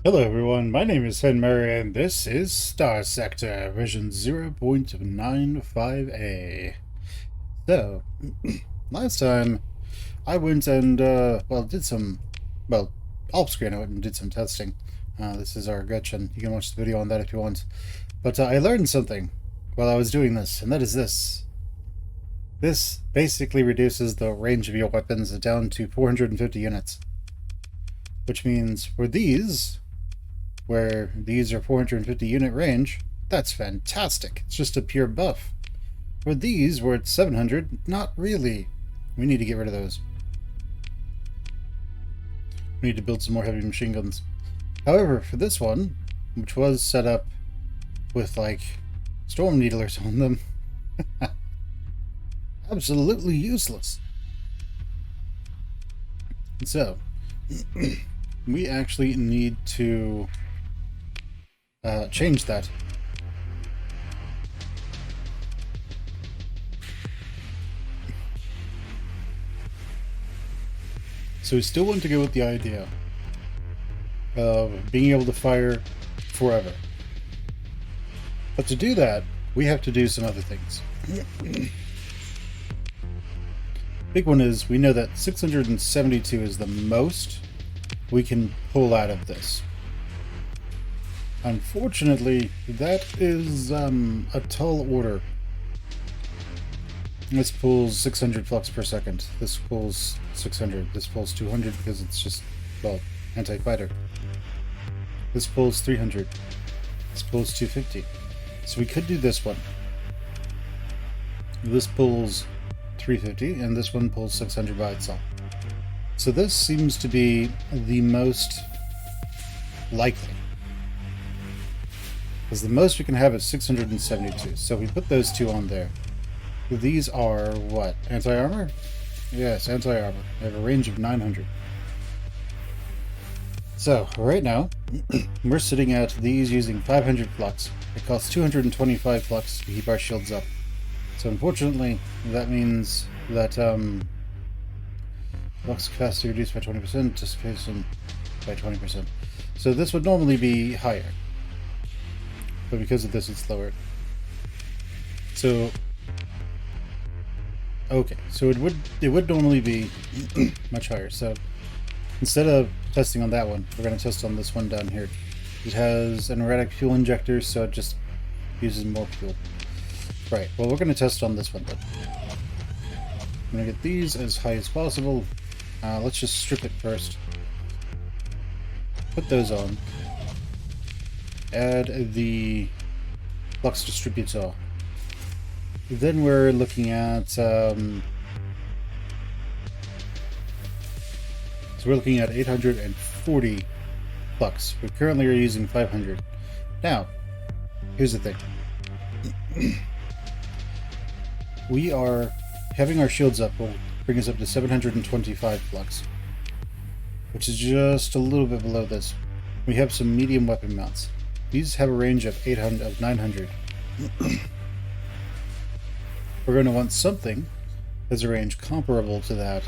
Hello everyone, my name is Fen Plays and this is Starsector version 0.95a. So, last time I went and, did some, off screen I went and did some testing. This is our Gretchen. You can watch the video on that if you want. But I learned something while I was doing this, and that is this. This basically reduces the range of your weapons down to 450 units. Which means for these, where these are 450 unit range, that's fantastic. It's just a pure buff. For these, where it's 700, not really. We need to get rid of those. We need to build some more heavy machine guns. However, for this one, which was set up with, like, storm needlers on them, absolutely useless. And so, we actually need to change that. So we still want to go with the idea of being able to fire forever. But to do that, we have to do some other things. Big one is we know that 672 is the most we can pull out of this. Unfortunately, that is a tall order. This pulls 600 flux per second. This pulls 600. This pulls 200 because it's just, well, anti-fighter. This pulls 300. This pulls 250. So we could do this one. This pulls 350, and this one pulls 600 by itself. So this seems to be the most likely. Because the most we can have is 672. So we put those two on there. These are what? Anti-armor? Yes, anti-armor. They have a range of 900. So, right now, we're sitting at these using 500 flux. It costs 225 flux to keep our shields up. So unfortunately, that means that flux capacity reduced by 20%, dissipation by 20%. So this would normally be higher. But because of this, it's lowered. So, okay, so it would normally be much higher. So instead of testing on that one, we're going to test on this one down here. It has an erratic fuel injector, so it just uses more fuel. Right, well, we're going to test on this one then. I'm going to get these as high as possible. Let's just strip it first. Put those on. Add the flux distributor. Then we're looking at so we're looking at 840 flux. We currently are using 500. Now, here's the thing. We are having our shields up will bring us up to 725 flux, which is just a little bit below this. We have some medium weapon mounts. These have a range of 900. We're going to want something that's a range comparable to that.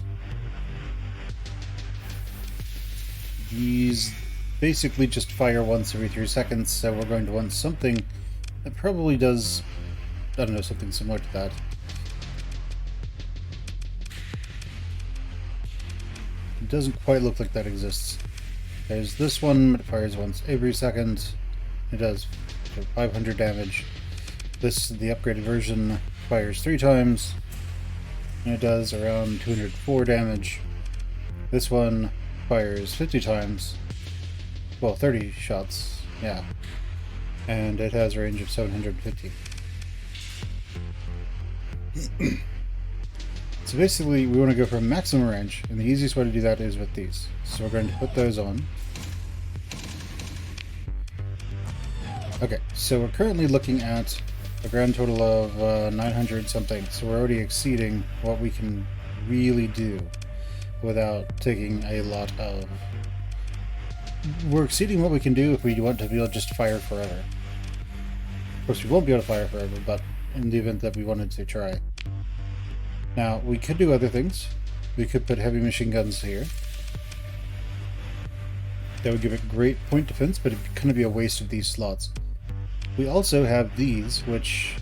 These basically just fire once every 3 seconds, so we're going to want something that probably does, I don't know, something similar to that. It doesn't quite look like that exists. There's this one, it fires once every second. It does 500 damage. This, the upgraded version, fires 3 times. And it does around 204 damage. This one fires 50 times. Well, 30 shots, yeah. And it has a range of 750. So basically, we want to go for maximum range, and the easiest way to do that is with these. So we're going to put those on. Okay, so we're currently looking at a grand total of 900 something, so we're already exceeding what we can really do without taking a lot of... We're exceeding what we can do if we want to be able to just fire forever. Of course, we won't be able to fire forever, but in the event that we wanted to try. Now, we could do other things. We could put heavy machine guns here. That would give it great point defense, but it'd kind of be a waste of these slots. We also have these, which,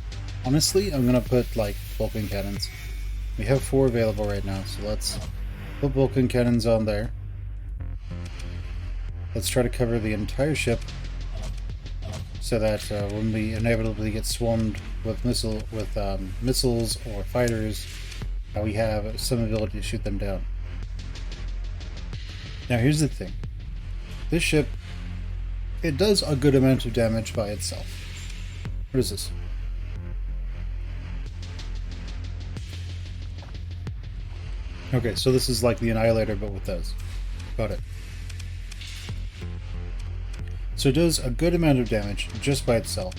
honestly, I'm going to put, like, Vulcan cannons. We have 4 available right now, so let's put Vulcan cannons on there. Let's try to cover the entire ship, so that when we inevitably get swarmed with missiles or fighters, we have some ability to shoot them down. Now here's the thing. This ship, it does a good amount of damage by itself. What is this? Okay, so this is like the Annihilator, but with those. Got it. So it does a good amount of damage just by itself.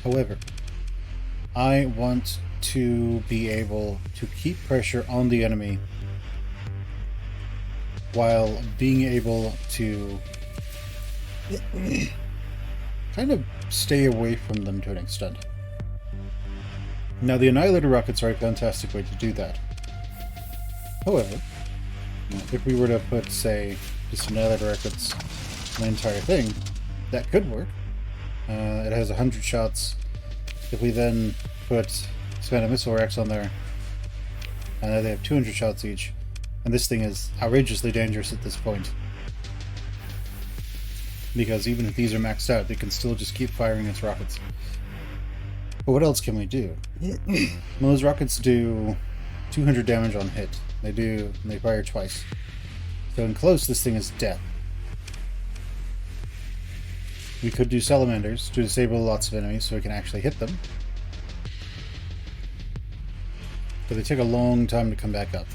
However, I want to be able to keep pressure on the enemy while being able to kind of stay away from them to an extent. Now, the Annihilator rockets are a fantastic way to do that. However, if we were to put, say, just Annihilator rockets on the entire thing, that could work. It has 100 shots. If we then put Expanded Missile Racks on there, they have 200 shots each, and this thing is outrageously dangerous at this point. Because even if these are maxed out, they can still just keep firing its rockets. But what else can we do? Well, those rockets do 200 damage on hit. They fire twice. So in close, this thing is death. We could do Salamanders to disable lots of enemies so we can actually hit them. But they take a long time to come back up.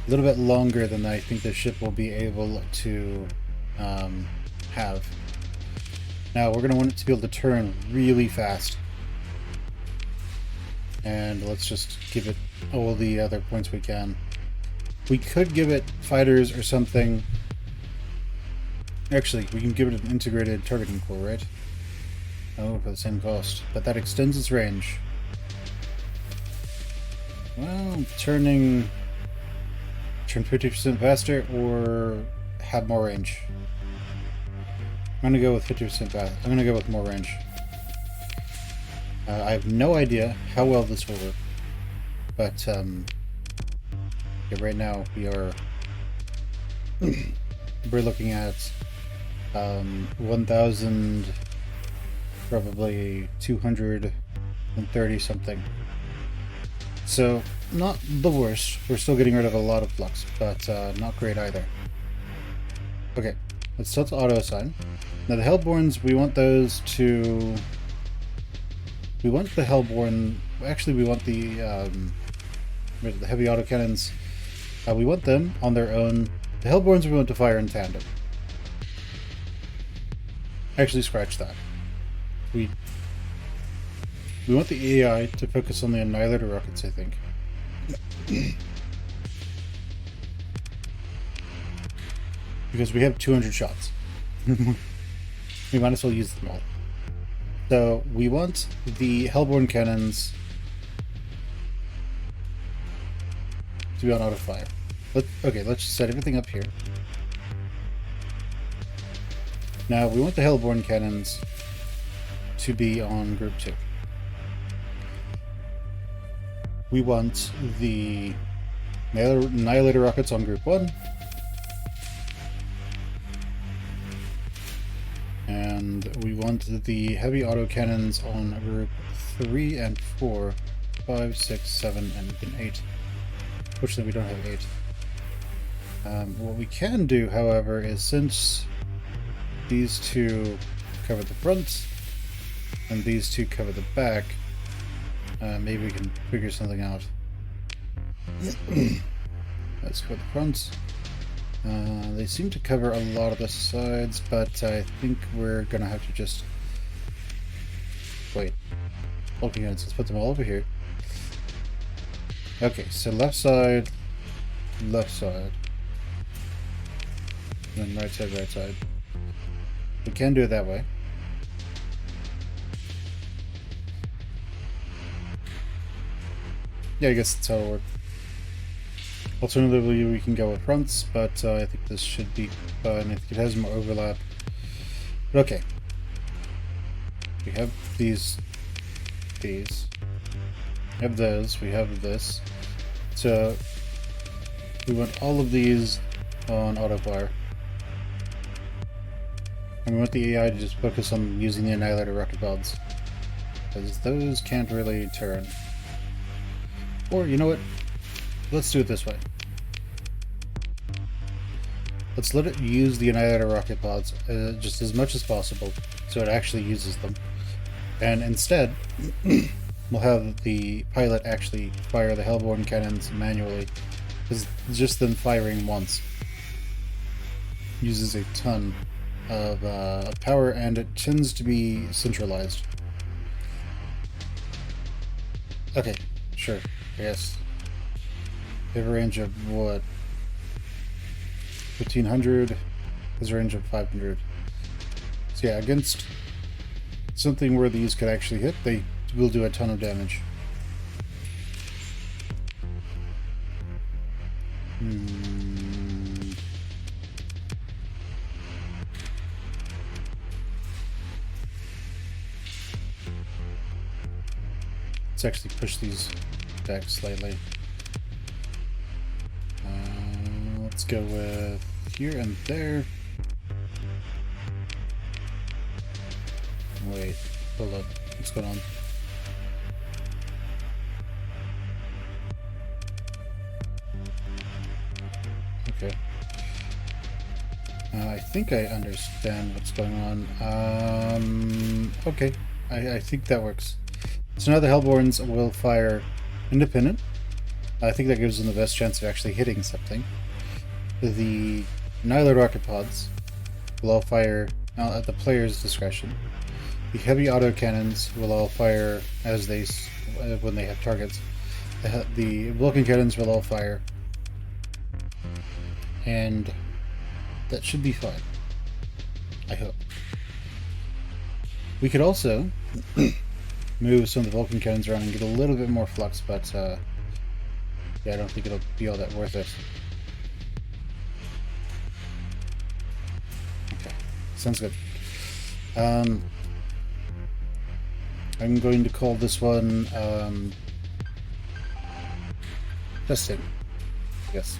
A little bit longer than I think the ship will be able to have. Now we're going to want it to be able to turn really fast. And let's just give it all the other points we can. We could give it fighters or something. Actually, we can give it an integrated targeting core, right? Oh, for the same cost. But that extends its range. Well, turn 50% faster or have more range. I'm going to go with 50% fast. I'm going to go with more range. I have no idea how well this will work. But, yeah, right now we are... we're looking at 1,000, probably 230 something. So, not the worst. We're still getting rid of a lot of flux, but not great either. Okay, let's start to auto assign. Now the Hellborns, we want those to... We want the Hellborn... Actually, we want the heavy autocannons. We want them on their own. The Hellborns we want to fire in tandem. Actually, scratch that. We want the AI to focus on the Annihilator rockets, I think. Because we have 200 shots. We might as well use them all. So, we want the Hellborn cannons to be on auto fire. Okay, let's just set everything up here. Now, we want the Hellborn cannons to be on Group 2. We want the Annihilator rockets on Group 1. And we want the heavy autocannons on Group 3 and 4, 5, 6, 7, and 8. Fortunately, we don't have 8. What we can do, however, is since these two cover the front and these two cover the back, maybe we can figure something out. Let's cover the front. They seem to cover a lot of the sides, but I think we're gonna have to just wait. Okay, let's put them all over here. Okay, so left side, and then right side, right side. We can do it that way. Yeah, I guess that's how it works. Alternatively, we can go with fronts, but I think this should be fine. I think it has more overlap. But okay. We have these. We have those. We have this. So we want all of these on autofire. And we want the AI to just focus on using the Annihilator rocket pods, because those can't really turn. Or, you know what? Let's do it this way. Let's let it use the Annihilator rocket pods just as much as possible, so it actually uses them. And instead, we'll have the pilot actually fire the Hellborn cannons manually, because just them firing once uses a ton of power, and it tends to be centralized. Okay, sure, yes. We have a range of what? 1500 has a range of 500. So yeah, against something where these could actually hit, they will do a ton of damage. Let's actually push these back slightly. Let's go with here and there. Wait, hold up. What's going on? Okay. I think I understand what's going on. Okay. I think that works. So now the Hellborns will fire independent. I think that gives them the best chance of actually hitting something. The Annihilator rocket pods will all fire at the player's discretion. The heavy autocannons will all fire as they when they have targets. The Vulcan cannons will all fire, and that should be fine. I hope. We could also move some of the Vulcan cannons around and get a little bit more flux, but yeah, I don't think it'll be all that worth it. Okay, sounds good. I'm going to call this one testing. Yes.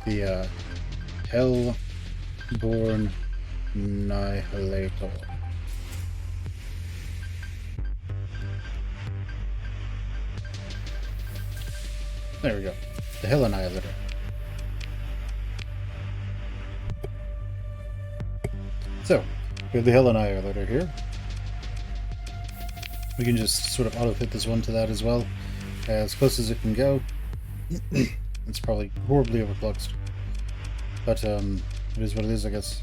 The Hellborn Annihilator. There we go. The Hell Annihilator. So, we have the Hell Annihilator here. We can just sort of auto-fit this one to that as well. As close as it can go. It's probably horribly overfluxed. But, it is what it is, I guess.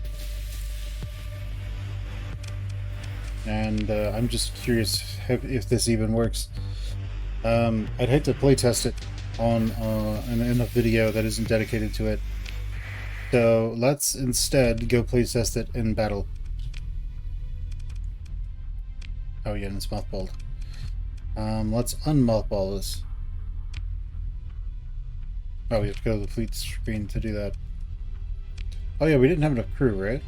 And, I'm just curious if this even works. I'd hate to playtest it on in a video that isn't dedicated to it. So let's instead go playtest it in battle. Oh yeah, and it's mothballed. Let's unmothball this. Oh, we have to go to the fleet screen to do that. Oh yeah, we didn't have enough crew, right?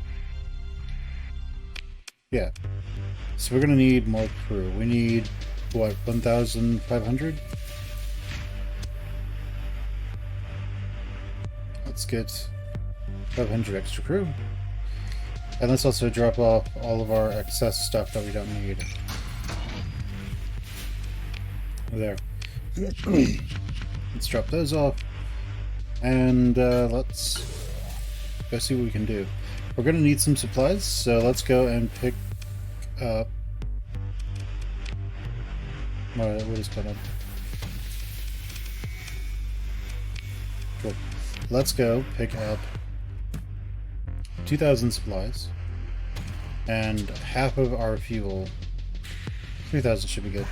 Yeah. So we're gonna need more crew. We need, what, 1,500? Let's get 500 extra crew. And let's also drop off all of our excess stuff that we don't need. There. Let's drop those off. And let's go see what we can do. We're going to need some supplies, so let's go and pick up... what is going on? Cool. Let's go pick up 2,000 supplies and half of our fuel. 3,000 should be good.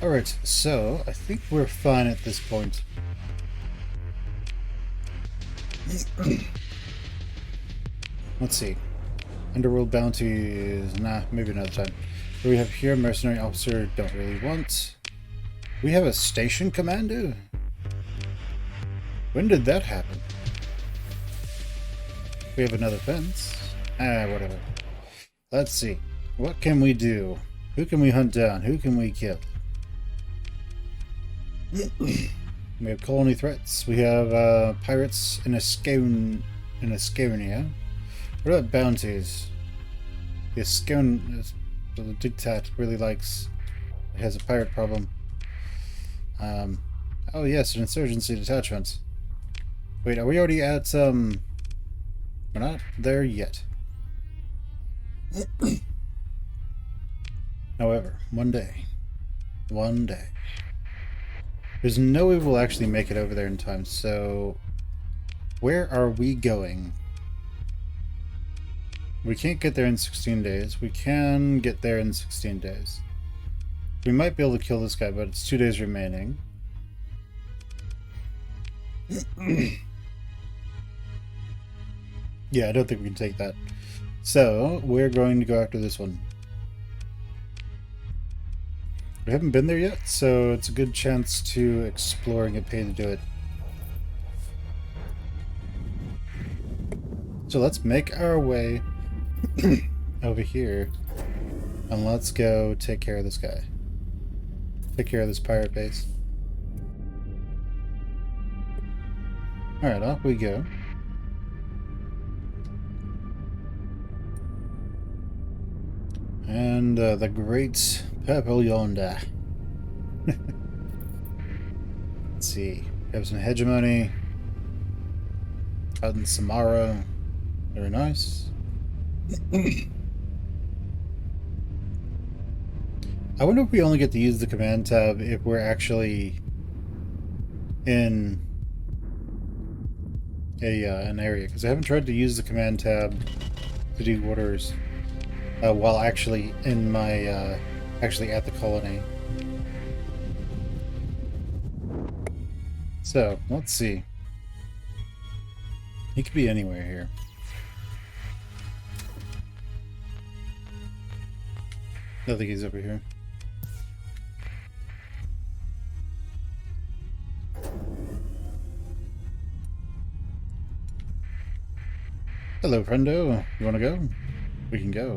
Alright, so I think we're fine at this point. Let's see. Underworld bounties. Nah, maybe another time. What do we have here? Mercenary officer, don't really want. We have a station commander? When did that happen? We have another fence. Whatever. Let's see. What can we do? Who can we hunt down? Who can we kill? We have colony threats. We have pirates in Estonia. What about bounties? The the dictat really likes. It has a pirate problem. Oh yes, an insurgency detachment. Wait, are we already at We're not there yet. However, one day. There's no way we'll actually make it over there in time, so where are we going? We can't get there in 16 days. We can get there in 16 days. We might be able to kill this guy, but it's 2 days remaining. Yeah, I don't think we can take that. So, we're going to go after this one. We haven't been there yet, so it's a good chance to explore and get paid to do it. So let's make our way over here, and let's go take care of this guy. Take care of this pirate base. Alright, off we go. And the great purple yonder. Let's see. We have some hegemony out in Samara. Very nice. I wonder if we only get to use the command tab if we're actually in an area, because I haven't tried to use the command tab to do orders while actually in my actually at the colony. So let's see. He could be anywhere here. I think he's over here. Hello, friendo. You want to go? We can go.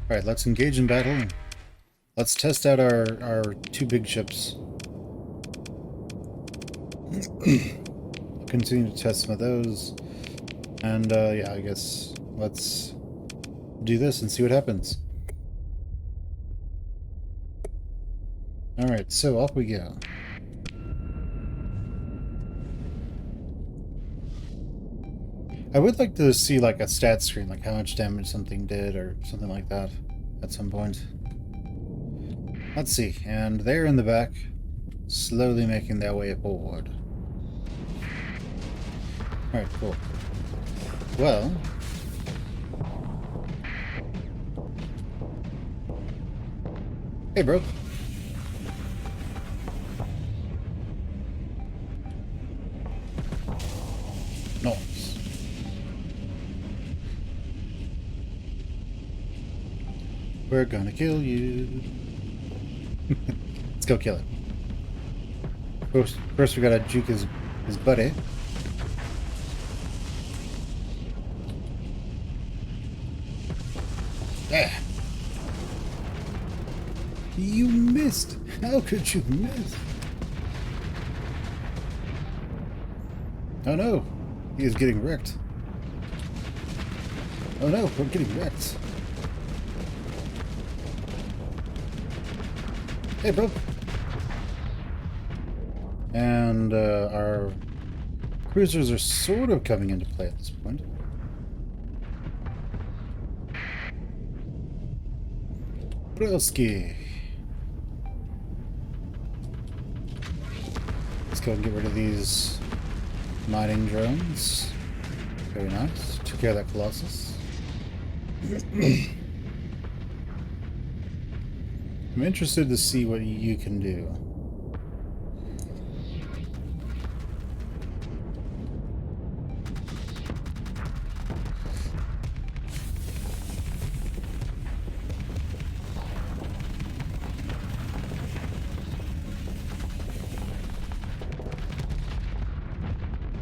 Alright, let's engage in battle. Let's test out our two big ships. Continue to test some of those. And, yeah, I guess let's do this and see what happens. Alright, so off we go. I would like to see like a stat screen, like how much damage something did or something like that at some point. Let's see, and they're in the back, slowly making their way forward. Alright, cool. Well, hey bro. Nice. We're gonna kill you. Let's go kill it. First we gotta juke his buddy. Yeah. You missed. How could you miss? Oh no. He is getting wrecked. Oh no, we're getting wrecked. Hey, bro. And our cruisers are sort of coming into play at this point. Broski. Let's go and get rid of these mining drones. Very nice. Took care of that Colossus. I'm interested to see what you can do.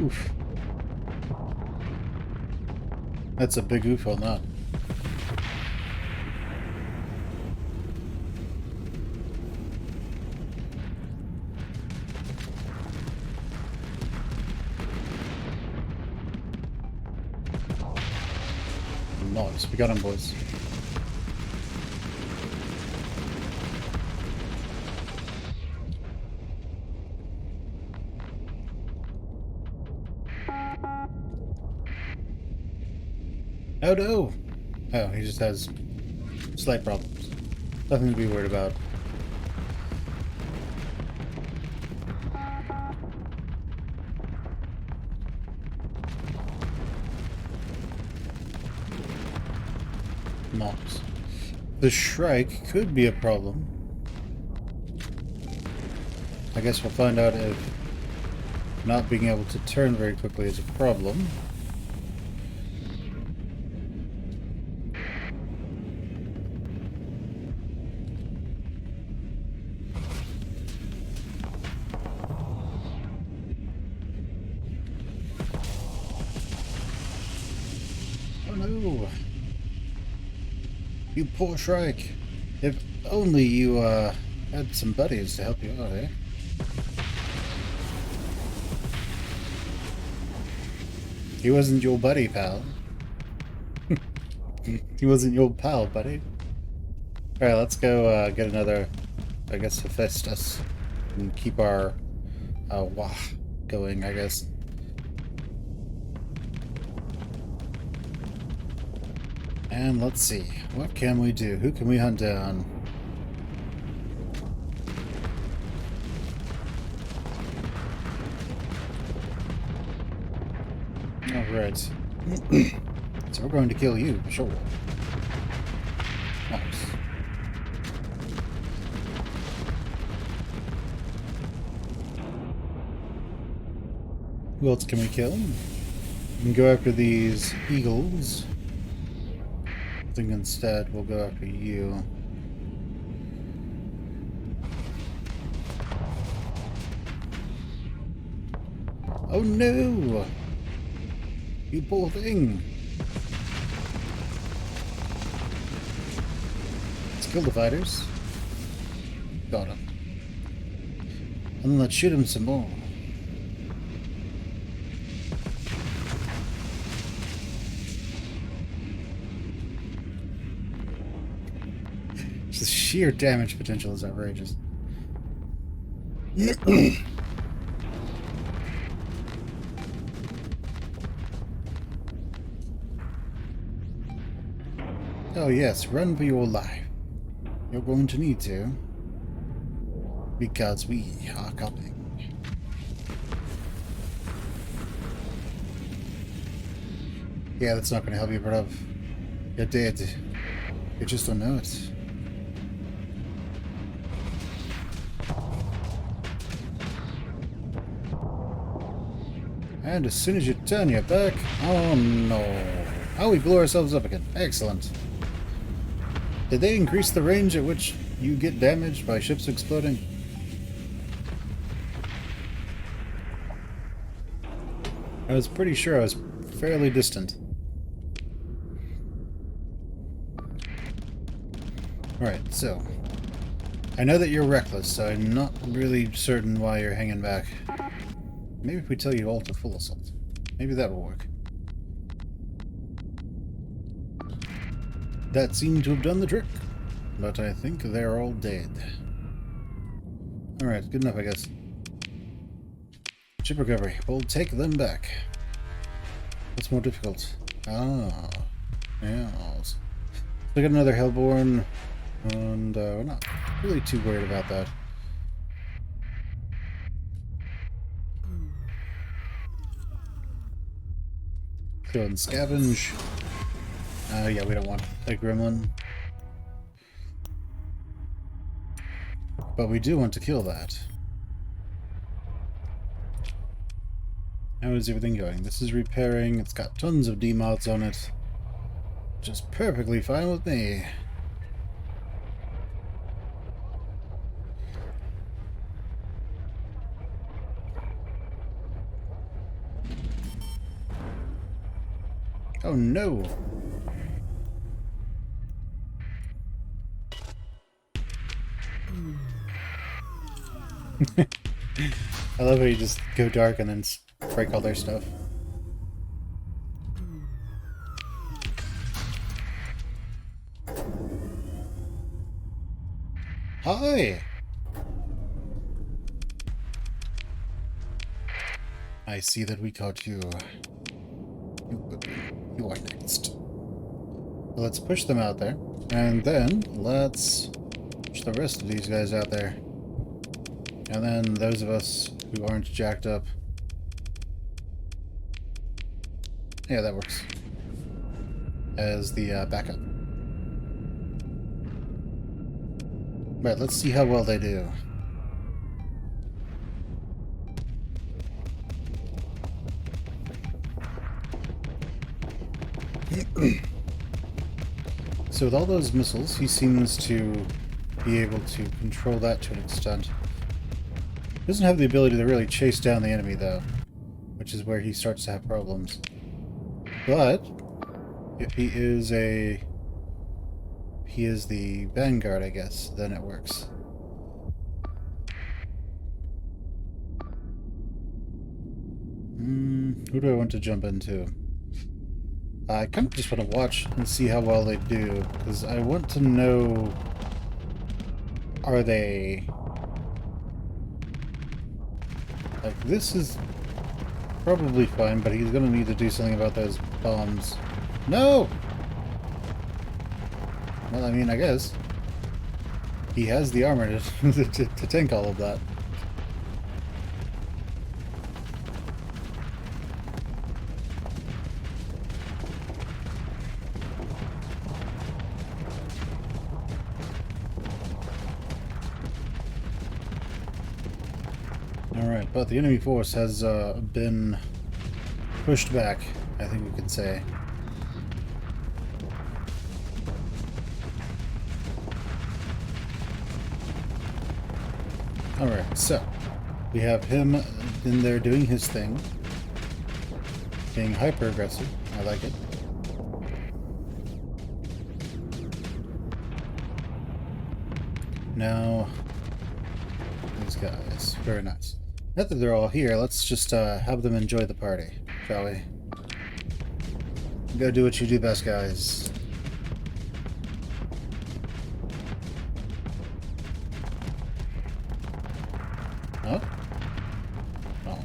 Oof. That's a big oof on that. Nice, we got him, boys. Oh no! Oh, he just has slight problems. Nothing to be worried about. Nice. The Shrike could be a problem. I guess we'll find out if not being able to turn very quickly is a problem. Oh no! You poor Shrike! If only you had some buddies to help you out, eh? He wasn't your buddy, pal. He wasn't your pal, buddy. Alright, let's go get another, I guess, Hephaestus. And keep our wah going, I guess. And let's see. What can we do? Who can we hunt down? Alright. So we're going to kill you, for sure. Nice. Who else can we kill? We can go after these eagles. I think instead we'll go after you. Oh no! You poor thing! Let's kill the fighters. Got him. And then let's shoot him some more. The sheer damage potential is outrageous. Oh yes, run for your life. You're going to need to. Because we are coming. Yeah, that's not going to help you, bruv. You're dead. You just don't know it. And as soon as you turn your back... Oh no. Oh, we blew ourselves up again. Excellent. Did they increase the range at which you get damaged by ships exploding? I was pretty sure I was fairly distant. Alright, so... I know that you're reckless, so I'm not really certain why you're hanging back. Maybe if we tell you all to full assault. Maybe that will work. That seemed to have done the trick. But I think they're all dead. Alright, good enough, I guess. Ship recovery. We'll take them back. What's more difficult? Ah. Yes. Look at another Hellborn. And we're not really too worried about that. Go and scavenge. Yeah, we don't want a gremlin. But we do want to kill that. How is everything going? This is repairing. It's got tons of demods on it. Just perfectly fine with me. Oh no! I love how you just go dark and then break all their stuff. Hi! I see that we caught you. You are next. Well, let's push them out there. And then, let's push the rest of these guys out there. And then those of us who aren't jacked up. Yeah, that works. As the backup. Right, let's see how well they do. So with all those missiles, he seems to be able to control that to an extent. Doesn't have the ability to really chase down the enemy, though, which is where he starts to have problems. But if he is the vanguard, I guess, then it works. Who do I want to jump into? I kind of just want to watch and see how well they do, because I want to know, are they... Like, this is probably fine, but he's going to need to do something about those bombs. No! Well, I mean, I guess. He has the armor to tank all of that. Alright, but the enemy force has been pushed back, I think we could say. Alright, so we have him in there doing his thing, being hyper aggressive. I like it. Now, these guys, very nice. Now that they're all here, let's just have them enjoy the party, shall we? Go do what you do best, guys. Oh? Oh.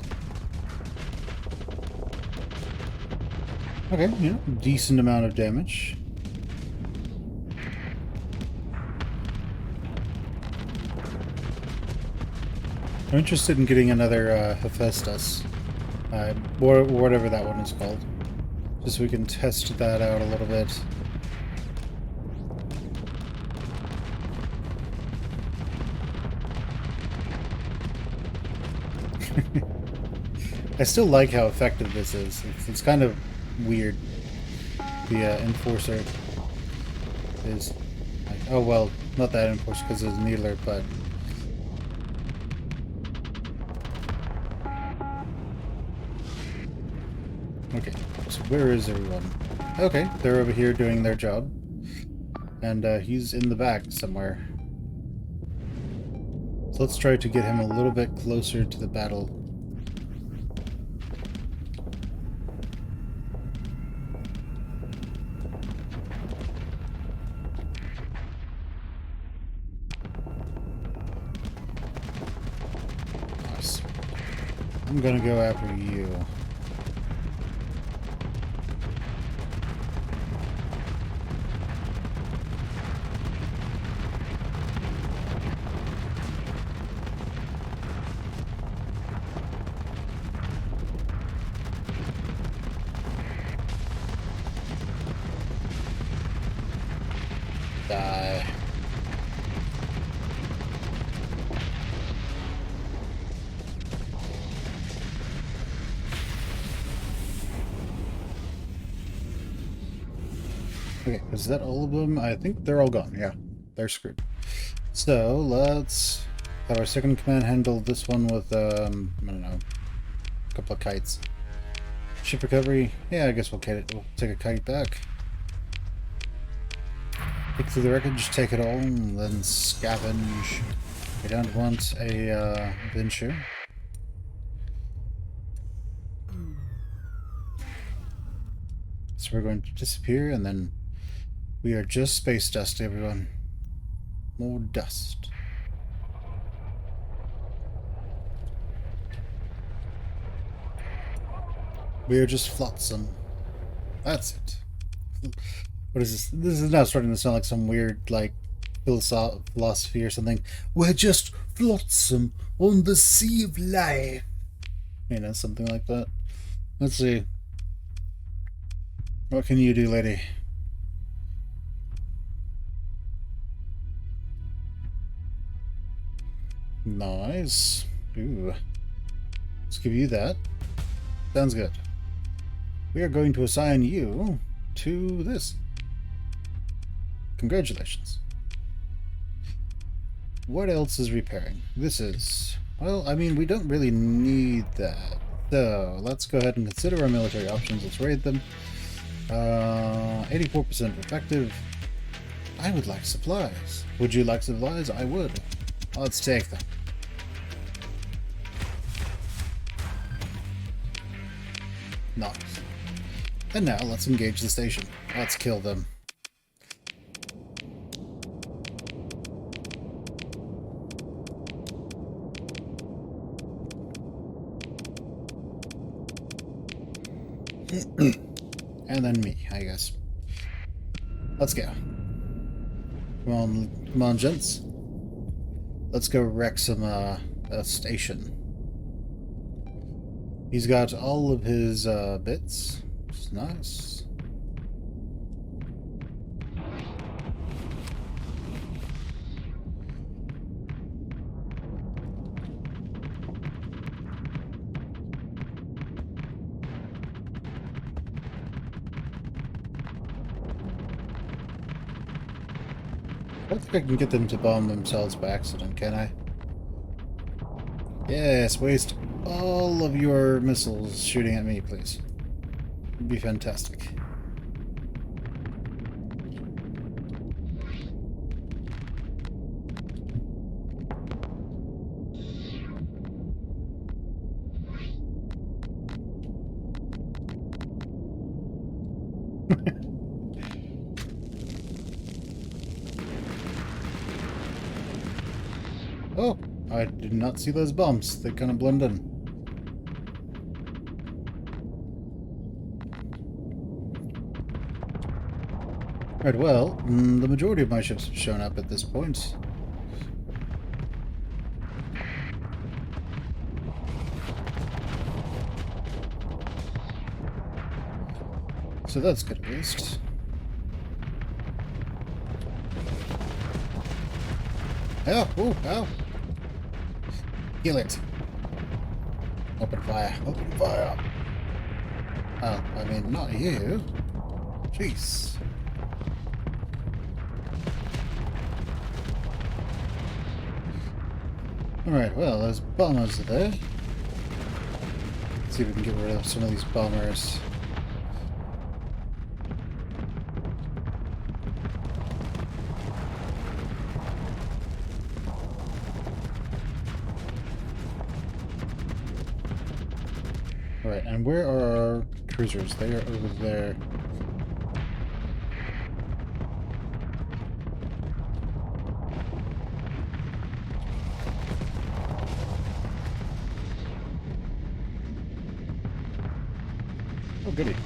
Okay, yeah, decent amount of damage. I'm interested in getting another Hephaestus, or whatever that one is called, just so we can test that out a little bit. I still like how effective this is. It's kind of weird. The Enforcer is like, oh well, not that Enforcer because it's Needler, but okay, so where is everyone? Okay, they're over here doing their job. And he's in the back somewhere. So let's try to get him a little bit closer to the battle. Nice. I'm gonna go after you. Die. Okay, is that all of them? I think they're all gone. Yeah, they're screwed. So let's have our second command handle this one with I don't know, a couple of kites. Ship recovery. Yeah, I guess we'll get it. We'll take a kite back. Pick through the wreckage, take it all, and then scavenge. We don't want a venture. So we're going to disappear, and then we are just space dust, everyone. More dust. We are just flotsam. That's it. What is this? This is now starting to sound like some weird, like, philosophy or something. We're just flotsam on the sea of life. You know, something like that. Let's see. What can you do, lady? Nice. Ooh. Let's give you that. Sounds good. We are going to assign you to this. Congratulations. What else is repairing? This is... Well, I mean, we don't really need that. So, let's go ahead and consider our military options. Let's raid them. 84% effective. I would like supplies. Would you like supplies? I would. Let's take them. Nice. And now let's engage the station. Let's kill them. And then me, I guess. Let's go. Come on, gents. Let's go wreck some station. He's got all of his bits. It's nice. I don't think I can get them to bomb themselves by accident, can I? Yes, waste all of your missiles shooting at me, please. It'd be fantastic. Oh, I did not see those bumps. They kind of blend in. Right, well, the majority of my ships have shown up at this point. So that's good at least. Oh, ooh, oh. Kill it. Open fire. Open fire. Oh, I mean, not you. Jeez. Alright, well, those bombers are there. Let's see if we can get rid of some of these bombers. Alright, and where are our cruisers? They are over there. Oh, goody.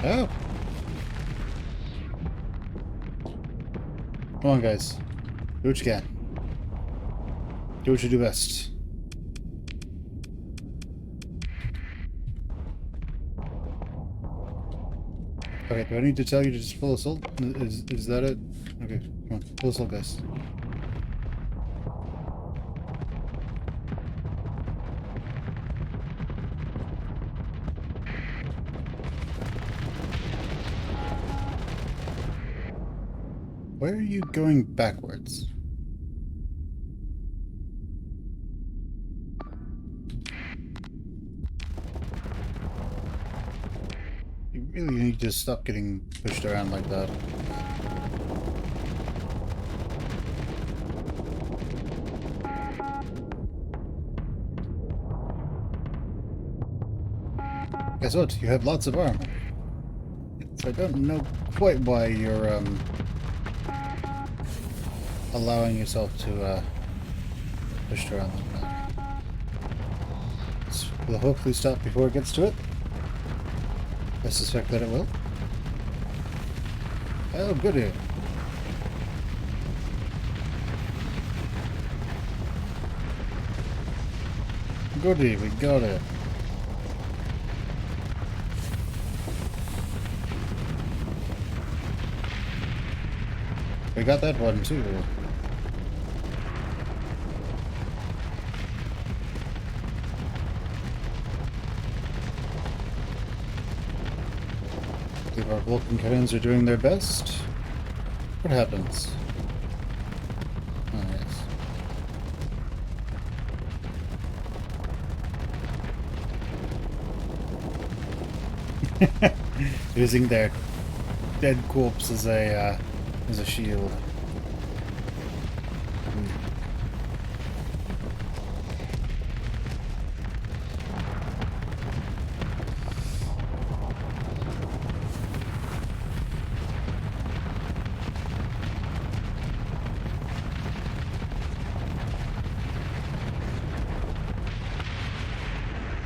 Oh! Come on, guys. Do what you can. Do what you do best. Okay, do I need to tell you to just full assault? Is that it? Okay, come on. Full assault, guys. Why are you going backwards? You really need to stop getting pushed around like that. Guess what? You have lots of armor. So I don't know quite why you're allowing yourself to push around like that. This will hopefully stop before it gets to it. I suspect that it will. Oh, goody. Goody, we got it. We got that one too. I believe our Vulcan cannons are doing their best. What happens? Oh, yes. Using their dead corpse as a shield.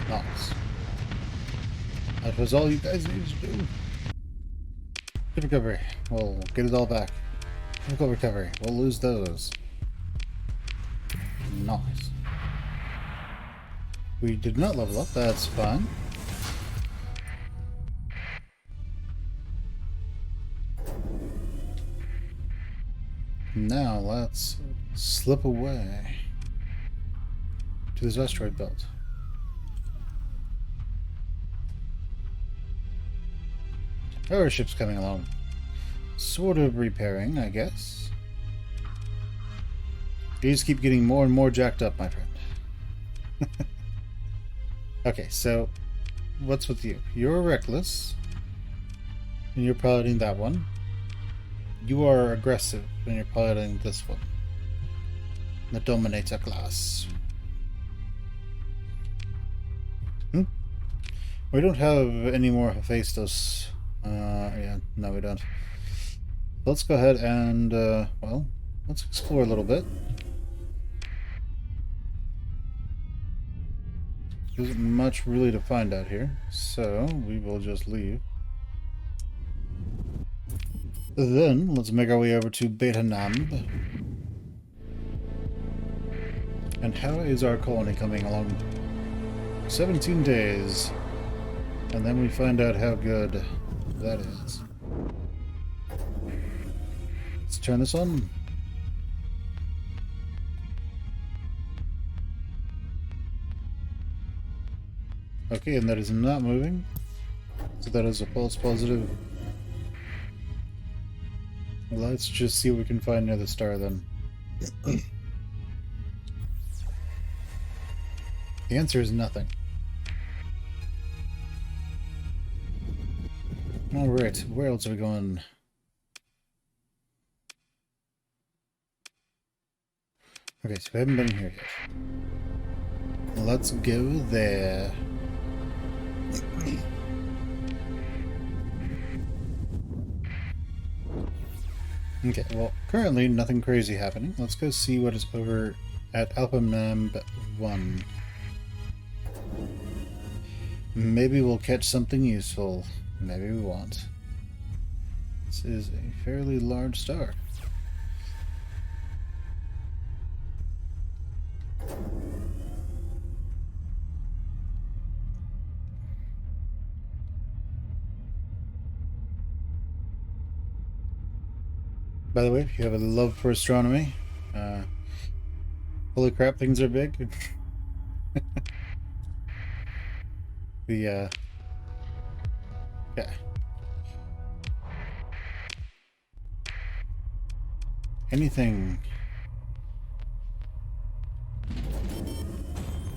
Nice. That was all you guys needed to do. Good recovery. We'll get it all back. Critical recovery. We'll lose those. Nice. We did not level up. That's fine. Now let's slip away to this asteroid belt. Our ship's coming along. Sort of repairing, I guess. You just keep getting more and more jacked up, my friend. Okay, so what's with you? You're reckless, and you're piloting that one. You are aggressive, and you're piloting this one. The Dominator class. We don't have any more Hephaestus. Yeah, no we don't. Let's go ahead and, well, let's explore a little bit. There isn't much really to find out here, so we will just leave. Then, let's make our way over to Beta Namb. And how is our colony coming along? 17 days. And then we find out how good that is. Let's turn this on. Okay, and that is not moving. So that is a false positive. Let's just see what we can find near the star then. The answer is nothing. Alright, where else are we going? Okay, so we haven't been here yet. Let's go there. Okay, well, currently nothing crazy happening. Let's go see what is over at Alpha Namb 1. Maybe we'll catch something useful. Maybe we won't. This is a fairly large star. By the way, if you have a love for astronomy, holy crap, things are big. Yeah. anything.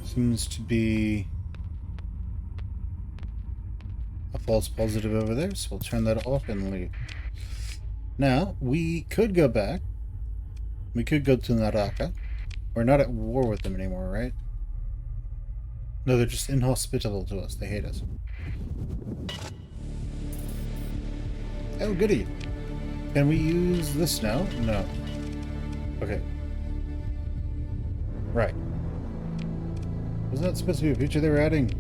Seems to be a false positive over there, so we'll turn that off and leave. Now, we could go back. We could go to Naraka. We're not at war with them anymore, right? No, they're just inhospitable to us. They hate us. Oh, goody. Can we use this now? No. Okay. Right. Wasn't that supposed to be a feature they were adding?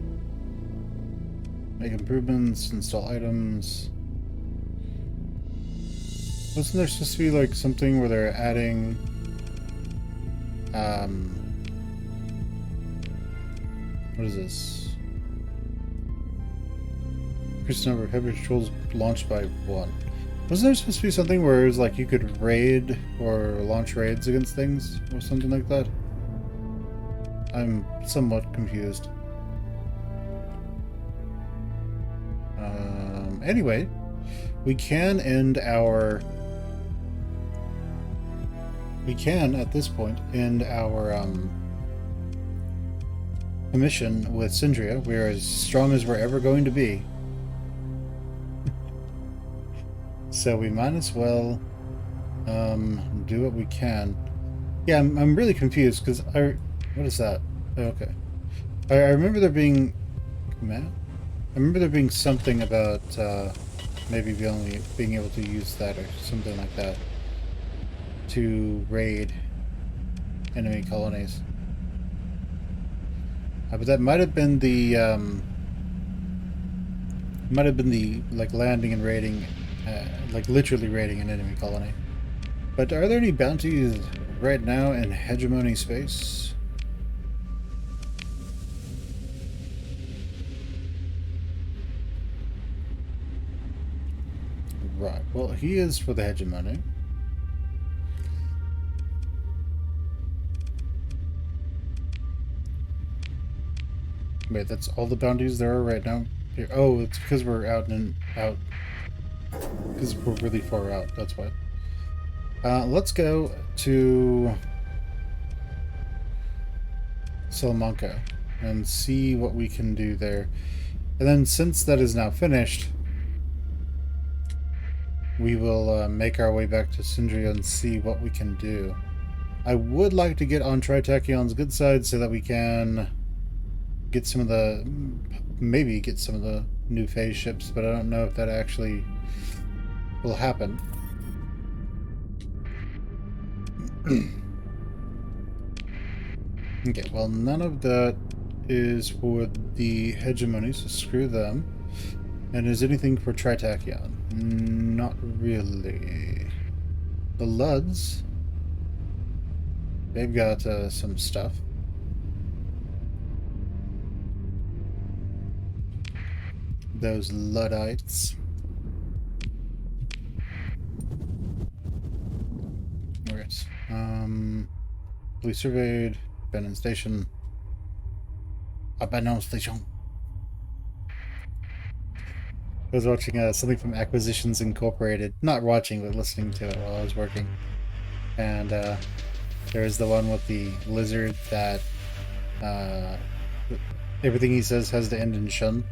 Make improvements, install items. Wasn't there supposed to be like something where they're adding what is this? Increase the number of heavy patrols launched by 1. Wasn't there supposed to be something where it was like you could raid or launch raids against things or something like that? I'm somewhat confused. Anyway, we can end our... We can, at this point, end our commission with Syndria. We're as strong as we're ever going to be. So we might as well do what we can. Yeah, I'm really confused because what is that? Oh, okay. I remember there being... I remember there being something about maybe being able to use that or something like that to raid enemy colonies. But that might have been the like landing and raiding, like literally raiding an enemy colony. But are there any bounties right now in hegemony space? Right. Well, he is for the hegemony. Wait, that's all the bounties there are right now? Here. Oh, it's because we're out. Because we're really far out, that's why. Let's go to Salamanca and see what we can do there. And then since that is now finished, we will make our way back to Syndria and see what we can do. I would like to get on Tritachion's good side so that we can get some of the... maybe get some of the new phase ships, but I don't know if that actually will happen. Okay, well, none of that is for the hegemony, so screw them. And is anything for Tritachyon? Not really. The Ludds, they've got some stuff. Those Luddites. Alright. We surveyed Abandoned Station. Abandoned Station. I was watching something from Acquisitions Incorporated. Not watching, but listening to it while I was working. And there's the one with the lizard that everything he says has to end in shun.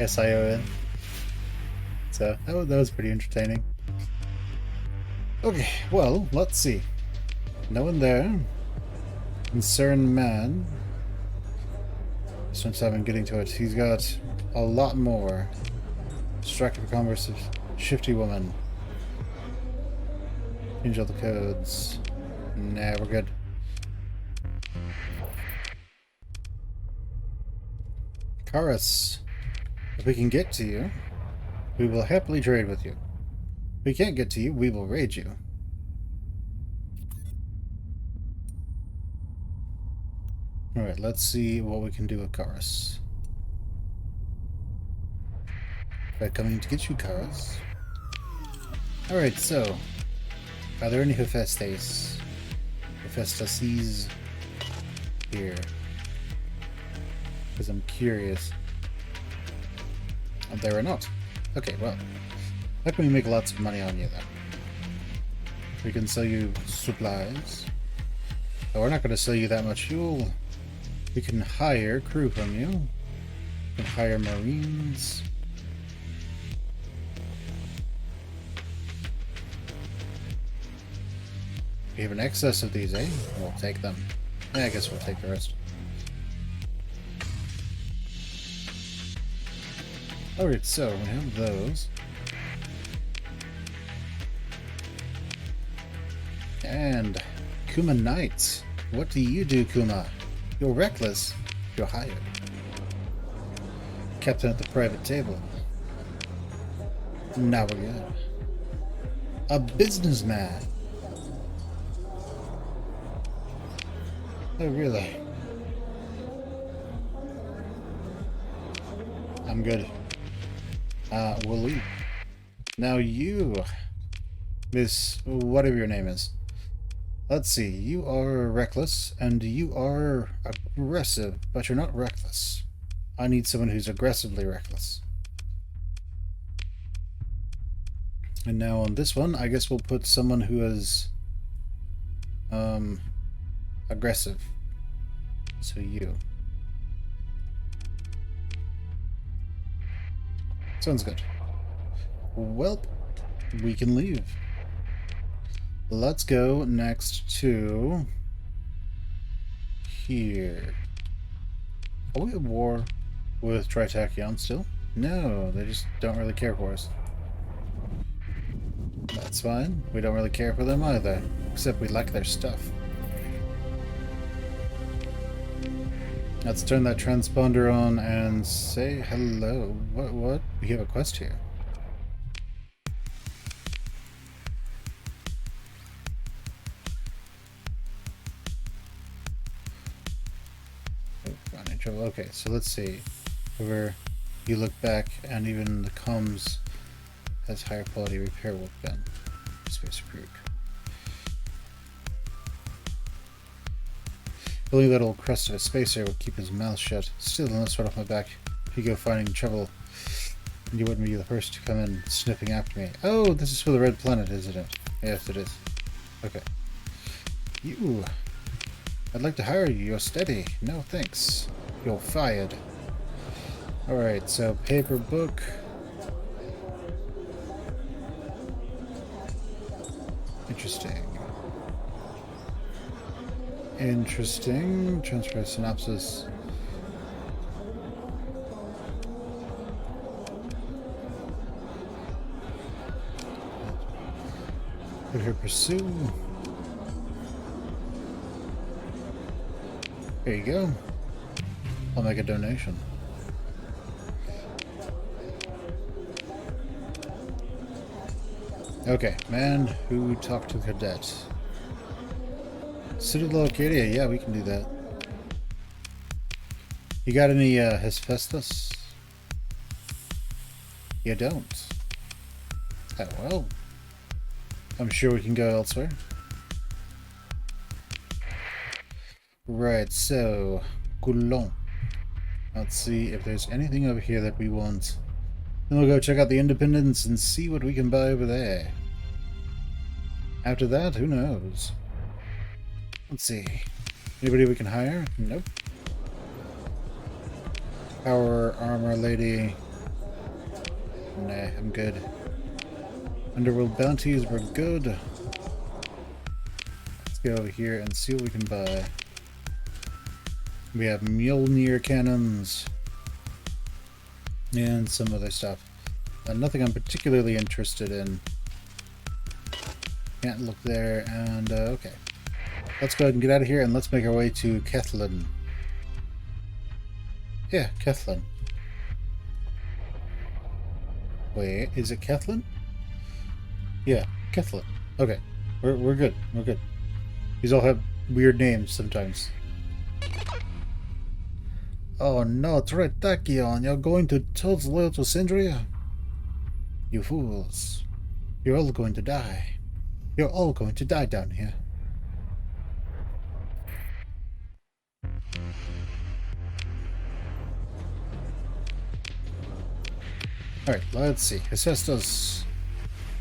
SION. So that was pretty entertaining. Okay, well, let's see. No one there. Concerned man. This one's having getting to it. He's got a lot more. Distracted for converse of shifty woman. Change all the codes. Nah, we're good. Karas, if we can get to you, we will happily trade with you. If we can't get to you, we will raid you. Alright, let's see what we can do with Karas. We're coming to get you, Karas. Alright, so, are there any Hephaestus? Hephaestus here? Because I'm curious. They were not. Okay, well, how can we make lots of money on you then? We can sell you supplies. But we're not going to sell you that much fuel. We can hire crew from you. We can hire marines. We have an excess of these, eh? We'll take them. Yeah, I guess we'll take the rest. Alright, so we have those. And Kuma Knights. What do you do, Kuma? You're reckless. You're hired. Captain at the private table. Now we're good. A businessman. Oh, really? I'm good. We'll leave. Now you, Miss, whatever your name is. Let's see, you are reckless, and you are aggressive, but you're not reckless. I need someone who's aggressively reckless. And now on this one, I guess we'll put someone who is, aggressive. So you. Sounds good. Well, we can leave. Let's go next to here. Are we at war with Tritachyon still? No, they just don't really care for us. That's fine. We don't really care for them either, except we like their stuff. Let's turn that transponder on and say hello. What? We have a quest here. Okay, so let's see. Over, you look back, and even the comms has higher quality repair workbench. Space group. Only that old crust of a spacer would keep his mouth shut. Still, don't sweat off my back. If you go finding trouble, and you wouldn't be the first to come in sniffing after me. Oh, this is for the red planet, isn't it? Yes, it is. Okay. You. I'd like to hire you. You're steady. No, thanks. You're fired. Alright, so paper book. Interesting. Interesting. Transfer synopsis. Put her pursue. There you go. I'll make a donation. Okay, man who talked to cadet. Citadel Arcadia, yeah, we can do that. You got any Hephaestus? You don't. Oh well. I'm sure we can go elsewhere. Right, so Coulon. Let's see if there's anything over here that we want. Then we'll go check out the Independence and see what we can buy over there. After that, who knows? Let's see. Anybody we can hire? Nope. Power armor lady. Nah, I'm good. Underworld bounties were good. Let's go over here and see what we can buy. We have Mjolnir cannons and some other stuff. Nothing I'm particularly interested in. Can't look there, and okay. Let's go ahead and get out of here, and let's make our way to Kethlin. Yeah, Kethlin. Wait, is it Kethlin? Yeah, Kethlin. Okay, we're good. We're good. These all have weird names sometimes. Oh no, Tritachyon, you're going to totes loyal to Sindria? You fools. You're all going to die. You're all going to die down here. Alright, let's see. Asbestos. Do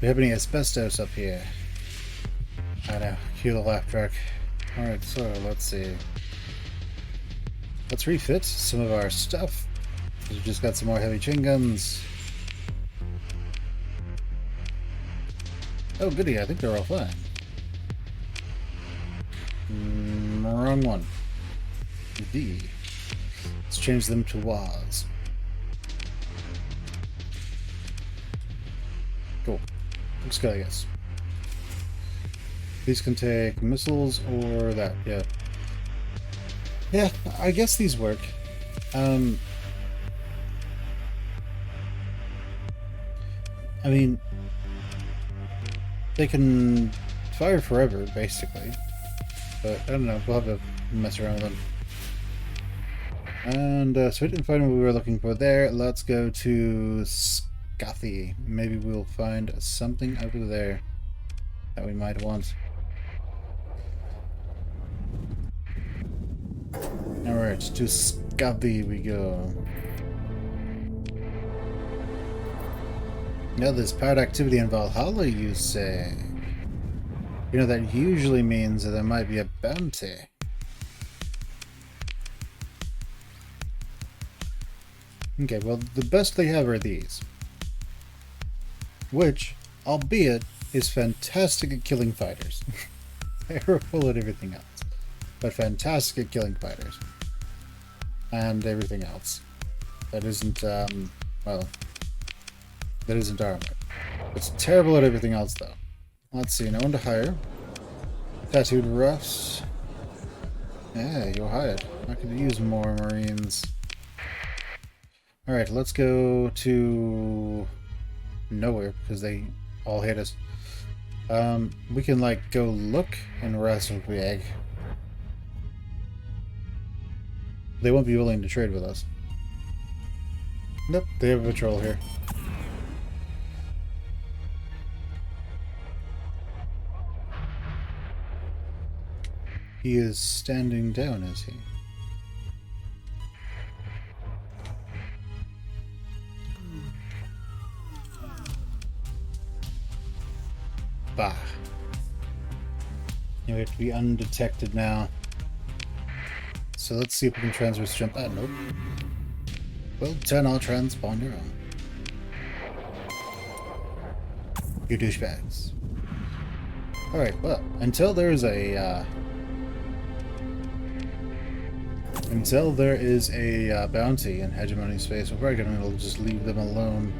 we have any asbestos up here? I know. Cue the laugh track. Alright, so let's see. Let's refit some of our stuff. We've just got some more heavy chain guns. Oh, goody. I think they're all fine. Wrong one. D. Let's change them to WAS. Cool. Looks good, I guess. These can take missiles or that, yeah. Yeah, I guess these work. I mean, they can fire forever, basically. But, I don't know, we'll have to mess around with them. And, so we didn't find what we were looking for there. Let's go to Scathy. Maybe we'll find something over there that we might want. Alright, to Scathy we go. Now there's pirate activity in Valhalla, you say? You know, that usually means that there might be a bounty. Okay, well, the best they have are these. Which, albeit, is fantastic at killing fighters. Terrible at everything else. But fantastic at killing fighters. And everything else. That isn't, well, that isn't armor. It's terrible at everything else, though. Let's see, no one to hire. Tattooed roughs. Yeah, you're hired. I could use more Marines. Alright, let's go to nowhere, because they all hate us. We can, like, go look in Rasselsberg. They won't be willing to trade with us. Nope, they have a patrol here. He is standing down, is he? Bah. You have to be undetected now. So let's see if we can transverse jump. Ah, nope. Well, turn our transponder on. You douchebags. Alright, well, until there is a, bounty in Hegemony space, we're probably gonna just leave them alone.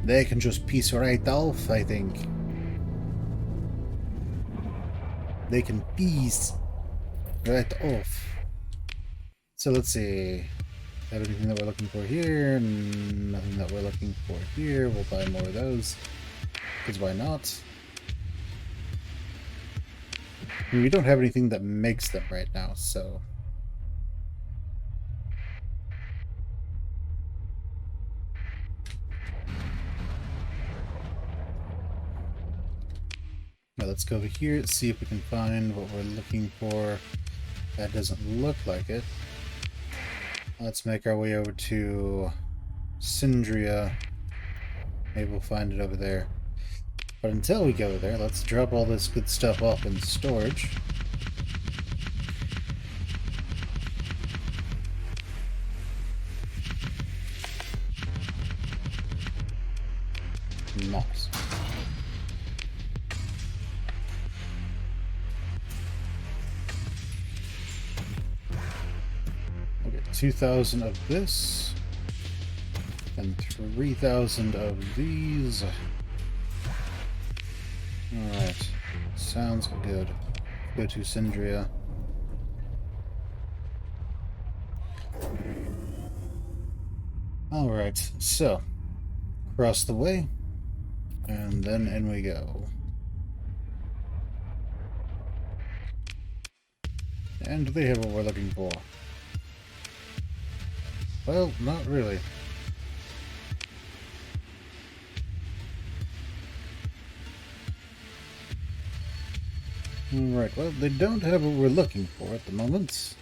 They can just piece right off, I think. They can piece right off. So let's see. Have anything that we're looking for here? Nothing that we're looking for here. We'll buy more of those. Because why not? I mean, we don't have anything that makes them right now, so... Now let's go over here, see if we can find what we're looking for. That doesn't look like it. Let's make our way over to Syndria. Maybe we'll find it over there. But until we go there, let's drop all this good stuff off in storage. Nice. We'll get 2,000 of this. And 3,000 of these. Alright. Sounds good. Go to Syndria. Alright, so cross the way, and then in we go. And do they have what we're looking for? Well, not really. Alright, well, they don't have what we're looking for at the moment.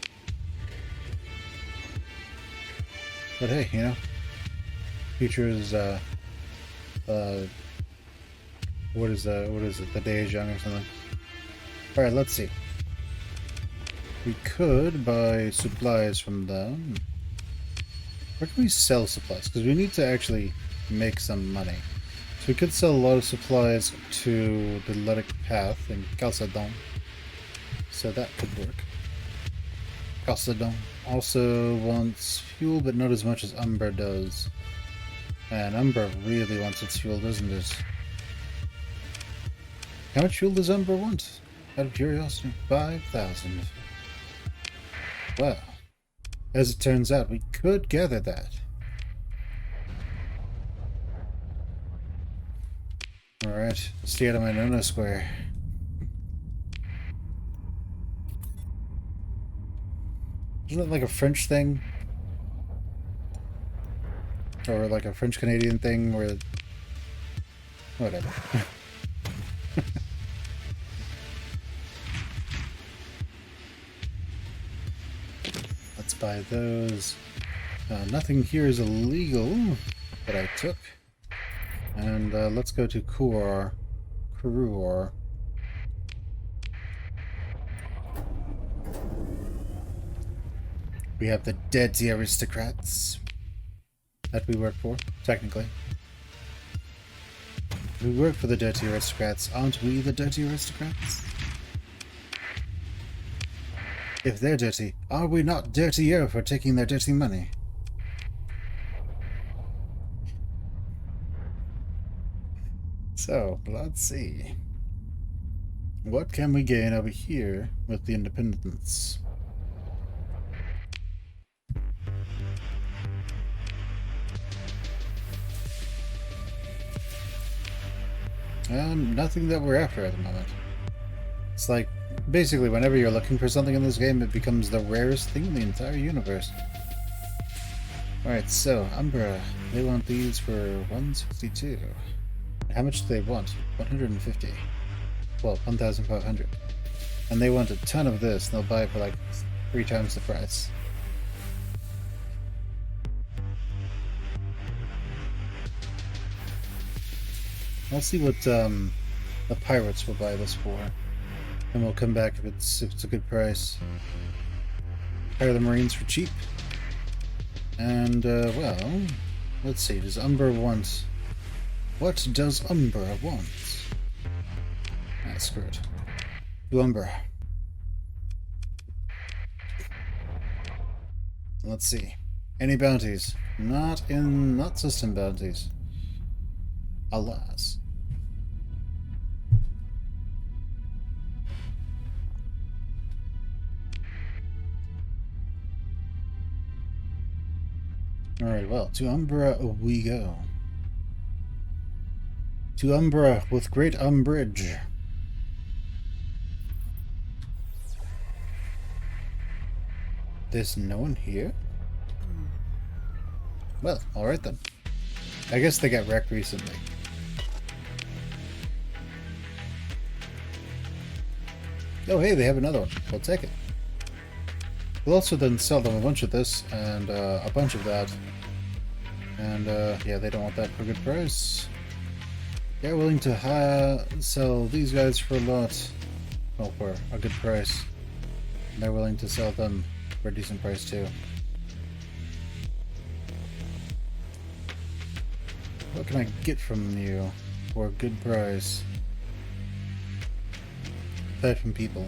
But hey, you know, future is what is it? The day is young or something. All right, let's see. We could buy supplies from them. Where can we sell supplies? Because we need to actually make some money. So we could sell a lot of supplies to the Lytic Path in Chalcedon. So that could work. Chalcedon also wants fuel, but not as much as Umbra does. And Umbra really wants its fuel, doesn't it? How much fuel does Umbra want? Out of curiosity, 5,000. Well, as it turns out, we could gather that. Alright, stay out of my no-no square. Isn't it like a French thing? Or like a French-Canadian thing where... Whatever. Let's buy those. Nothing here is illegal that I took. And let's go to Kuror. We have the dirty aristocrats that we work for, technically. We work for the dirty aristocrats. Aren't we the dirty aristocrats? If they're dirty, are we not dirtier for taking their dirty money? So, let's see. What can we gain over here with the independence? Nothing that we're after at the moment. It's like, basically, whenever you're looking for something in this game, it becomes the rarest thing in the entire universe. Alright, so, Umbra, they want these for 162. How much do they want? 150. Well, 1,500. And they want a ton of this, and they'll buy it for like 3 times the price. I'll see what the pirates will buy this for, and we'll come back if it's a good price. Hire the Marines for cheap. And well, let's see. Does Umbra want? What does Umbra want? Ah, screw it. To Umbra. Let's see. Any bounties? Not system bounties. Alas. Alright, well, to Umbra we go. To Umbra with great umbrage. There's no one here? Well, alright then. I guess they got wrecked recently. Oh hey, they have another one. We'll take it. We'll also then sell them a bunch of this and a bunch of that. And yeah, they don't want that for a good price. They're willing to sell these guys for a lot. Well, for a good price. And they're willing to sell them for a decent price too. What can I get from you for a good price? Aside from people.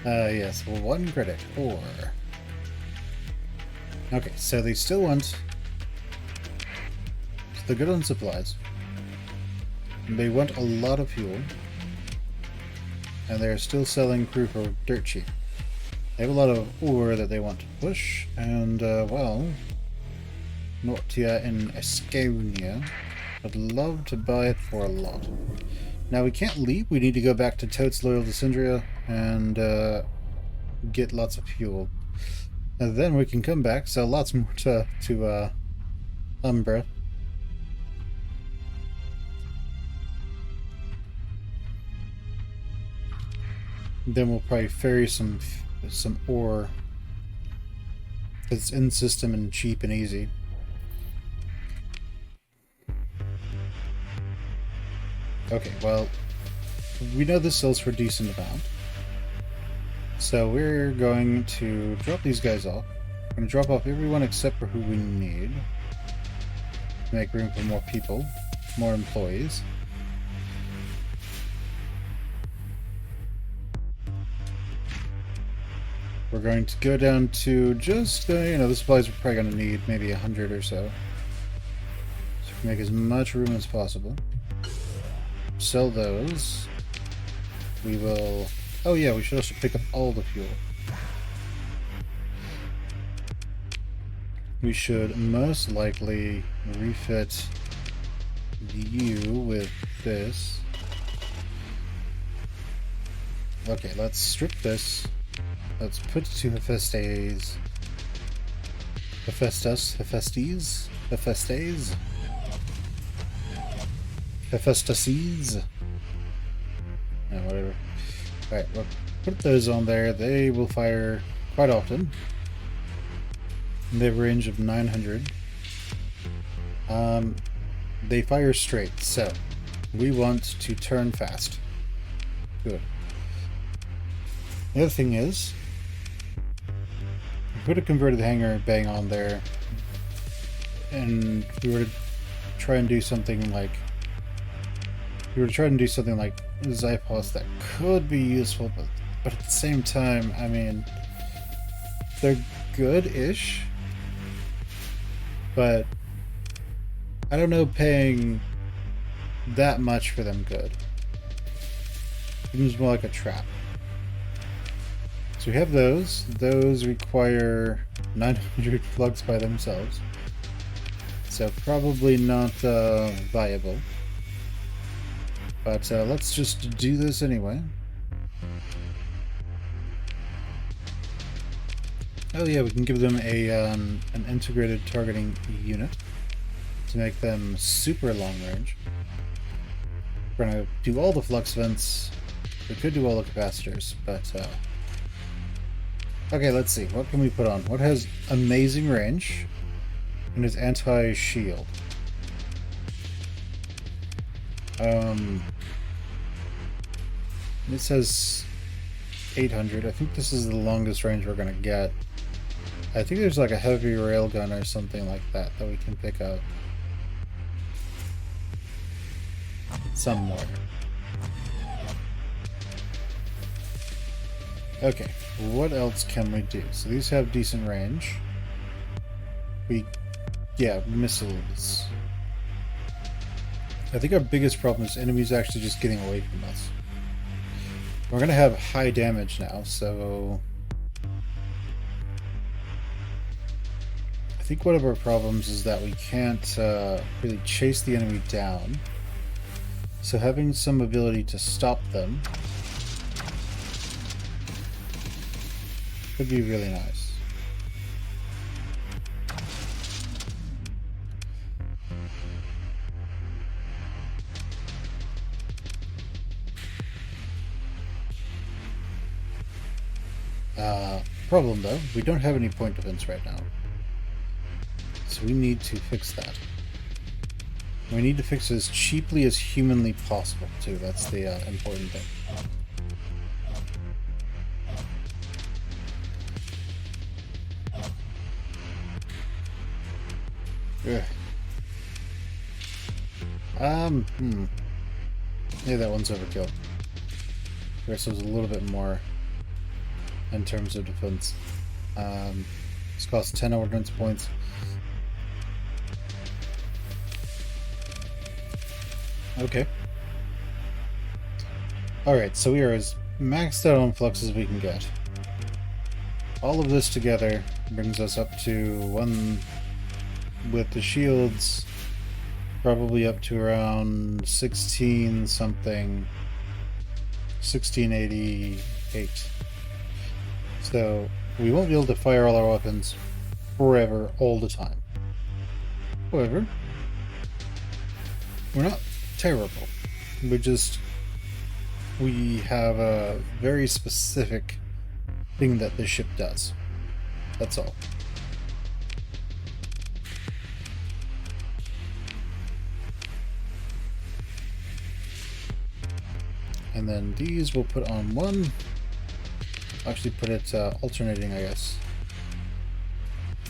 Yes, well, 1 credit. 4. Okay, so they still want... They're good on supplies. They want a lot of fuel. And they're still selling crew for dirt cheap. They have a lot of ore that they want to push, and, well... Nortia in Esconia. I'd love to buy it for a lot. Now we can't leave, we need to go back to Totes Loyal to Syndria and get lots of fuel. And then we can come back, sell lots more to Umbra. Then we'll probably ferry some ore. It's in system and cheap and easy. Okay, well, we know this sells for a decent amount. So we're going to drop these guys off. We're going to drop off everyone except for who we need. Make room for more people, more employees. We're going to go down to just, the supplies we're probably going to need, maybe 100 or so. So we can make as much room as possible. Sell those. We will... Oh yeah, we should also pick up all the fuel. We should most likely refit you with this. Okay, let's strip this. Let's put it to Hephaestes. Hephaestes? Yeah, whatever. Alright, we'll put those on there. They will fire quite often. They have a range of 900. They fire straight, so we want to turn fast. Good. The other thing is, we put a converted hangar bang on there, and we were to try and do something like Zyphos that could be useful, but at the same time, I mean, they're good-ish, but I don't know paying that much for them good. Seems more like a trap. So we have those. Those require 900 plugs by themselves. So probably not viable. But let's just do this anyway. Oh yeah, we can give them a an integrated targeting unit to make them super long range. We're gonna do all the flux vents. We could do all the capacitors, but okay, let's see. What can we put on? What has amazing range and is anti-shield? It says 800. I think this is the longest range we're gonna get. I think there's like a heavy railgun or something like that that we can pick up. Somewhere. Okay, what else can we do? So these have decent range. Missiles. I think our biggest problem is enemies actually just getting away from us. We're gonna have high damage now, so I think one of our problems is that we can't really chase the enemy down. So having some ability to stop them could be really nice. Problem though, we don't have any point defense right now. So we need to fix that. We need to fix it as cheaply as humanly possible too, that's the important thing. Ugh. Yeah, that one's overkill. This was a little bit more in terms of defense. This costs 10 ordnance points. Okay. Alright, so we are as maxed out on flux as we can get. All of this together brings us up to one with the shields, probably up to around 16 something, 1688. So we won't be able to fire all our weapons forever, all the time. However, we're not terrible. We're just we have a very specific thing that this ship does. That's all. And then these we'll put on one. Actually put it alternating, I guess.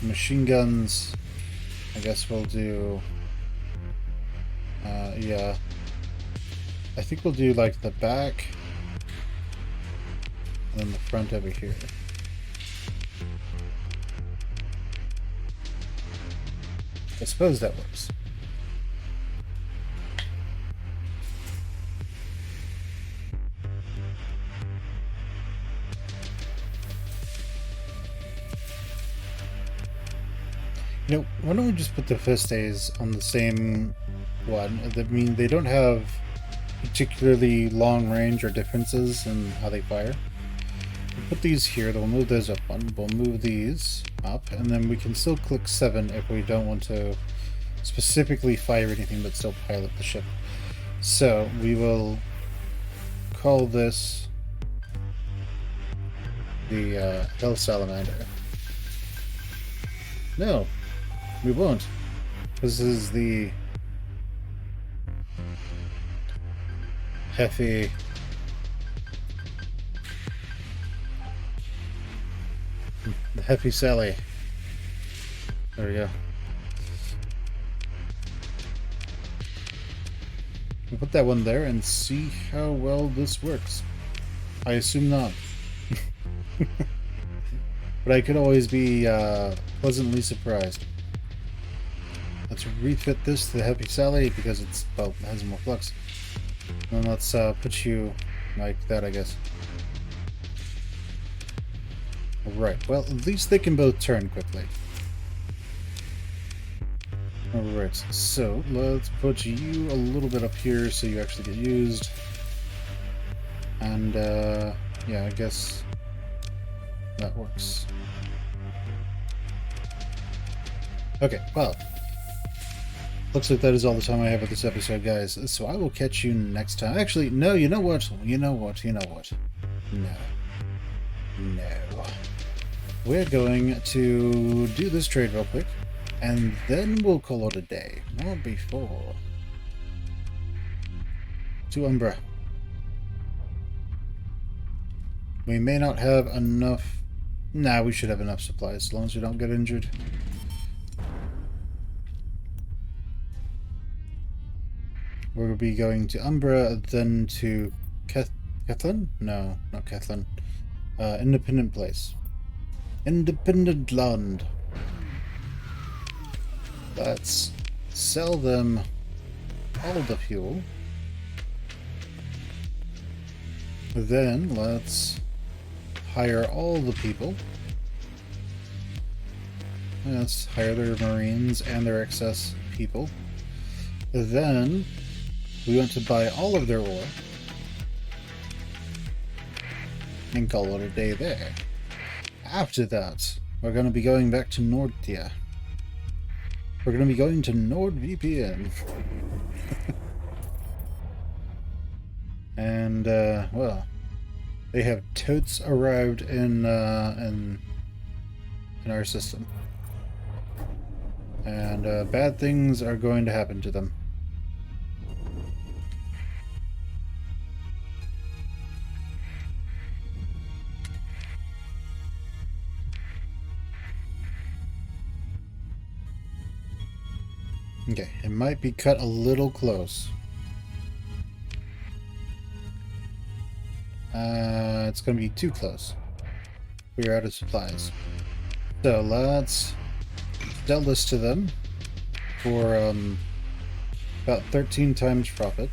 Machine guns, I guess we'll do... yeah. I think we'll do like the back and then the front over here. I suppose that works. You know, why don't we just put the fistades on the same one? I mean, they don't have particularly long range or differences in how they fire. We'll put these here, then we'll move those up one. We'll move these up, and then we can still click 7 if we don't want to specifically fire anything but still pilot the ship. So we will call this the Hell Salamander. No, we won't. This is the Heffy Sally. There we go. We'll put that one there and see how well this works. I assume not. But I could always be pleasantly surprised. Let's refit this to the Happy Sally because it's, well, it has more flux. And let's put you like that, I guess. Alright, well, at least they can both turn quickly. Alright, so let's put you a little bit up here so you actually get used. And, yeah, I guess that works. Okay, well, looks like that is all the time I have for this episode, guys. So I will catch you next time. Actually, no, you know what? You know what? No. We're going to do this trade real quick, and then we'll call it a day. Not before. To Umbra. We may not have enough... Nah, we should have enough supplies, as long as we don't get injured. We'll be going to Umbra, then to Kethlin? No, not Kethlin. Independent Place. Independent Land. Let's sell them all the fuel. Then let's hire all the people. Let's hire their Marines and their excess people. Then we want to buy all of their ore and call it a day there. After that, we're going to be going back to Nordtia. We're going to be going to NordVPN. And, well, they have totes arrived in our system. And bad things are going to happen to them. Okay, it might be cut a little close. It's going to be too close. We're out of supplies. So let's sell this to them for about 13 times profit.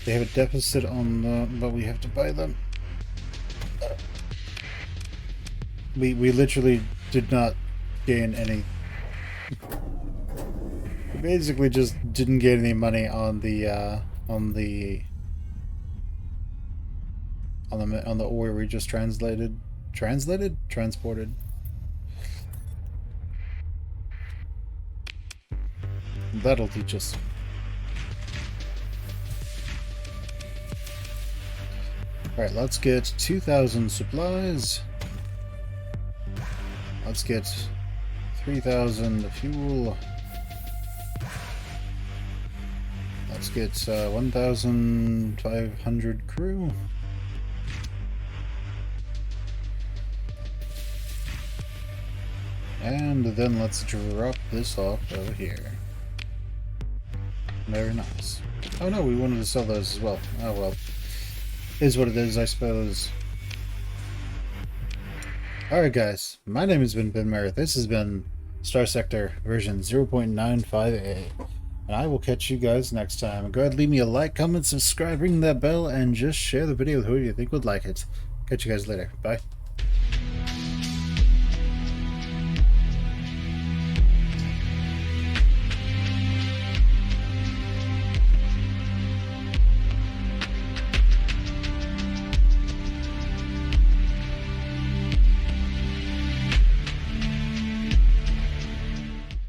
They have a deficit on the, but we have to buy them. We literally did not gain any. We basically just didn't get any money on the ore we just transported. That'll teach us. Alright, let's get 2,000 supplies. Let's get 3,000 fuel. Let's get 1,500 crew. And then let's drop this off over here. Very nice. Oh no, we wanted to sell those as well. Oh well. Is what it is, I suppose. Alright guys, my name has been Muir. This has been Starsector version 0.95a. And I will catch you guys next time. Go ahead, leave me a like, comment, subscribe, ring that bell, and just share the video with who you think would like it. Catch you guys later. Bye.